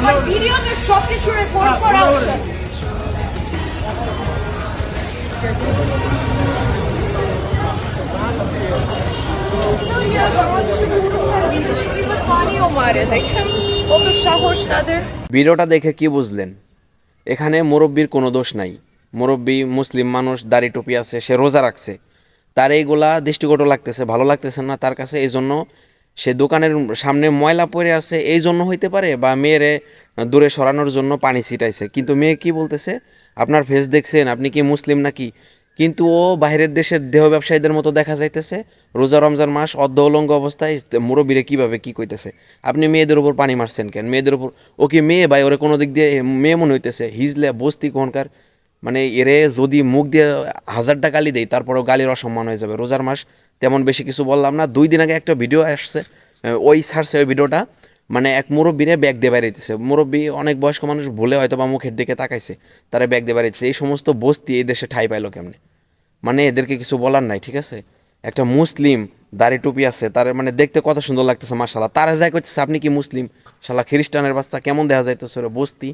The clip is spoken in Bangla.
আমার ভিডিওতে সবকিছু রেকর্ড করা উচিত। পানিও মারে দেখেন কত সাহস তাদের। ভিডিওটা দেখে কি বুঝলেন? এখানে মুরব্বির কোনো দোষ নাই। মুরব্বি মুসলিম মানুষ, দাড়ি টুপি আছে, সে রোজা রাখছে, তার এইগুলা দৃষ্টিকটু লাগতেছে, ভালো লাগতেছে না তার কাছে, এই জন্য সে দোকানের সামনে ময়লা পড়ে আছে এই জন্য হইতে পারে, বা মেয়েরে দূরে সরানোর জন্য পানি ছিটাইছে। কিন্তু মেয়ে কি বলতেছে, আপনার ফেস দেখছেন, আপনি কি মুসলিম নাকি? কিন্তু ও বাইরের দেশের দেহ ব্যবসায়ীদের মতো দেখা যাইতেছে, রোজা রমজান মাস অর্ধ উলঙ্গ অবস্থায় মুরব্বীরে কীভাবে কী কইতেছে। আপনি মেয়েদের উপর পানি মারছেন কেন? মেয়েদের উপর ও কি মেয়ে ভাই? ওরে কোনো দিক দিয়ে মেয়ে মনে হইতেছে? হিজলে বস্তি কোনকার, মানে এরে যদি মুখ দিয়ে 1000টা গালি দেয় তারপরেও গালির অসম্মান হয়ে যাবে। রোজার মাস, তেমন বেশি কিছু বললাম না। 2 দিন আগে একটা ভিডিও আসছে, ওই ছাড়ছে ওই ভিডিওটা, মানে এক মুরব্বীরে ব্যাগ দিয়ে বেড়াইতেছে। মুরব্বী অনেক বয়স্ক মানুষ, ভুলে হয়তো বা মুখের দিকে তাকাইছে, তারা ব্যাগ দিয়ে বেড়াইতেছে। এই সমস্ত বস্তি এই দেশে ঠাঁই পাইলো কেমনে? মানে এদেরকে কিছু বলার নাই, ঠিক আছে? একটা মুসলিম দাড়ি টুপি আছে, তার মানে দেখতে কত সুন্দর লাগতেছে মাশাআল্লাহ, তারা যাই করতেছে আপনি কি মুসলিম? শালা খ্রিস্টানের বাচ্চা, কেমন দেখা যাইতেছে ওরা বস্তি।